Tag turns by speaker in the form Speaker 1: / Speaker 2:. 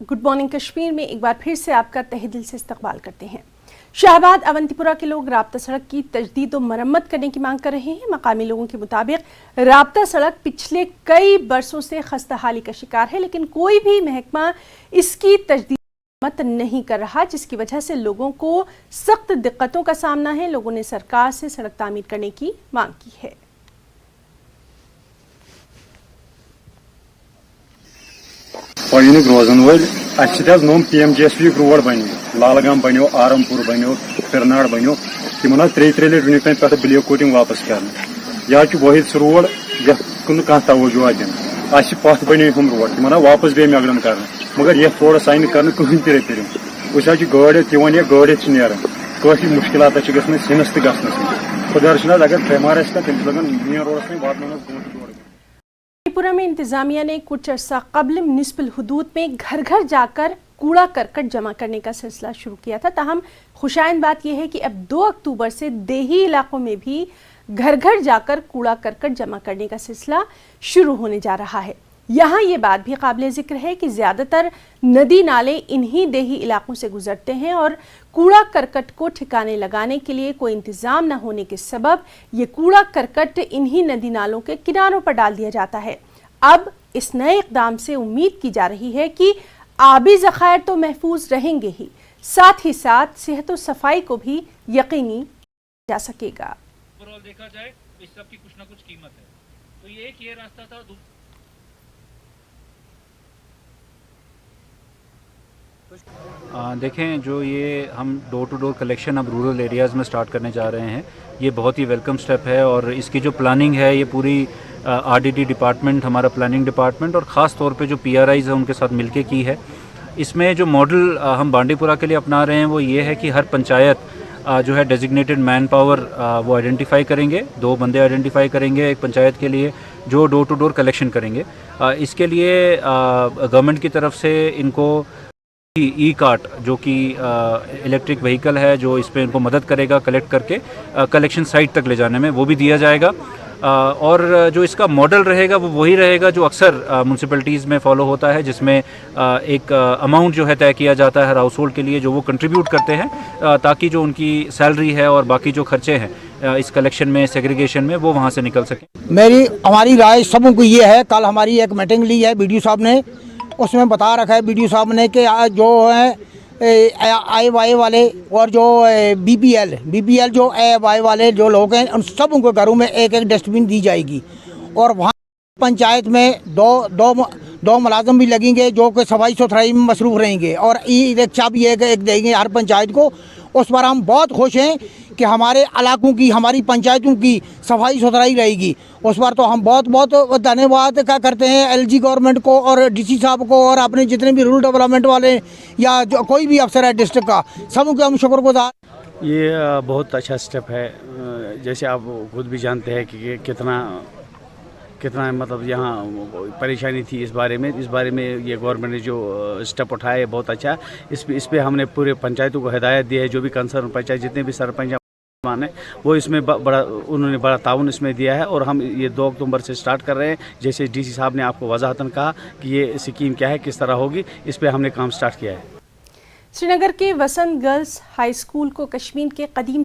Speaker 1: Good morning Kashmir में एक बार फिर से आपका तहे दिल से इस्तकबाल करते हैं। शाहबाद अवंतीपुरा के लोग राब्ता सड़क की तजदीद और मरम्मत करने की मांग कर रहे हैं। मकामी लोगों के मुताबिक राब्ता सड़क पिछले कई बरसों से खस्ताहाली का शिकार है, लेकिन कोई भी महकमा इसकी तजदीद मत नहीं कर रहा, जिसकी वजह से लोगों को सख्त दिक्कतों का सामना है। लोगों ने सरकार से सड़क तामीर करने की मांग की है।
Speaker 2: रोजन वल नोम PMGSP रोड बन लालगाम बनो, आरमपुर बनो, फिरनाड़ बनो, तिमन 3 लट वन पे ब्लैक कोटिंग वापस कर यह वाहिद सह रोड यन कह तवज्जो दिन पथ बन हम रोड तिमन वापस बे मेगडम कर, मगर यह रोड साइन कर कहीं रिपेयरिंग वह गाड़ तिवन गाड़ नान काफी मुश्किल गन सिनस तो गस खुदा अगर बेमार तमिस लगन मेन रोडस वात
Speaker 1: त्रिपुरा में इंतजामिया ने कुछ अर्सा कबल मुनिसिपल हुदूद में घर घर जाकर कूड़ा करकट जमा करने का सिलसिला शुरू किया था। ताहम खुशाइन बात यह है कि अब 2 अक्टूबर से देही इलाकों में भी घर घर जाकर कूड़ा करकट जमा करने का सिलसिला शुरू होने जा रहा है। यहाँ ये बात भी काबिल जिक्र है कि ज़्यादातर नदी नाले इन्हीं देही इलाकों से गुजरते हैं और कूड़ा करकट को ठिकाने लगाने के लिए कोई इंतज़ाम न होने के सबब ये कूड़ा करकट इन्हीं नदी नालों के किनारों पर डाल दिया जाता है। अब इस नए इक़दाम से उम्मीद की जा रही है कि आबी ज़खायर तो महफूज रहेंगे ही, साथ ही साथ सेहत और सफाई को भी यकीनी जा सकेगा।
Speaker 3: ओवरऑल देखा जाए इस सब की कुछ ना कुछ कीमत है, तो ये रास्ता था।
Speaker 4: देखें, जो ये हम डोर टू डोर कलेक्शन अब रूरल एरियाज़ में स्टार्ट करने जा रहे हैं, ये बहुत ही वेलकम स्टेप है और इसकी जो प्लानिंग है ये पूरी RDD डिपार्टमेंट, हमारा प्लानिंग डिपार्टमेंट और ख़ास तौर पे जो PRIs है उनके साथ मिलके की है। इसमें जो मॉडल हम बांडीपुरा के लिए अपना रहे हैं वो ये है कि हर पंचायत जो है डेजिग्नेटेड मैन पावर वो आइडेंटिफाई करेंगे, 2 बंदे आइडेंटिफाई करेंगे एक पंचायत के लिए जो डोर टू डोर कलेक्शन करेंगे। इसके लिए गवर्नमेंट की तरफ से इनको ई कार्ट जो कि इलेक्ट्रिक व्हीकल है जो इस पर इनको मदद करेगा कलेक्ट करके कलेक्शन साइट तक ले जाने में, वो भी दिया जाएगा। और जो इसका मॉडल रहेगा वो वही रहेगा जो अक्सर म्यूनसिपैलिटीज़ में फॉलो होता है, जिसमें एक अमाउंट जो है तय किया जाता है हर हाउस होल्ड के लिए जो वो कंट्रीब्यूट करते हैं, ताकि जो उनकी सैलरी है और बाकी जो खर्चे हैं इस कलेक्शन में, सेग्रीगेशन में, वो वहाँ से निकल सकें।
Speaker 5: हमारी राय सबों को ये है, कल हमारी एक मीटिंग ली है BDO साहब ने, उसमें बता रखा है BDO साहब ने कि जो है AY वाले और जो BPL जो AY वाले जो लोग हैं उन सब उनके घरों में एक डस्टबिन दी जाएगी और वहाँ पंचायत में दो मुलाजम भी लगेंगे जो कि सफाई सुथराई में मसरूफ़ रहेंगे और ई-रिक्शा भी एक देंगे हर पंचायत को। उस पर हम बहुत खुश हैं कि हमारे इलाकों की, हमारी पंचायतों की सफाई सुथराई रहेगी। उस पर तो हम बहुत बहुत धन्यवाद करते हैं LG गवर्नमेंट को और DC साहब को और अपने जितने भी रूरल डेवलपमेंट वाले या जो कोई भी अफसर है डिस्ट्रिक्ट का, सबके हम शुक्रगुजार।
Speaker 6: ये बहुत अच्छा स्टेप है। जैसे आप खुद भी जानते हैं कि कितना मतलब यहाँ परेशानी थी इस बारे में ये गवर्नमेंट ने जो स्टेप उठाया है बहुत अच्छा। इस पे हमने पूरे पंचायतों को हिदायत दी है, जो भी कंसर्न पंचायत जितने भी सरपंच है वो इसमें उन्होंने बड़ा ताउन इसमें दिया है और हम ये 2 अक्टूबर से स्टार्ट कर रहे हैं। जैसे DC साहब ने आपको वजाहतन कहा कि ये स्कीम क्या है, किस तरह होगी, इस पर हमने काम स्टार्ट किया है।
Speaker 1: श्रीनगर के वसंत गर्ल्स हाई स्कूल को कश्मीर के कदीम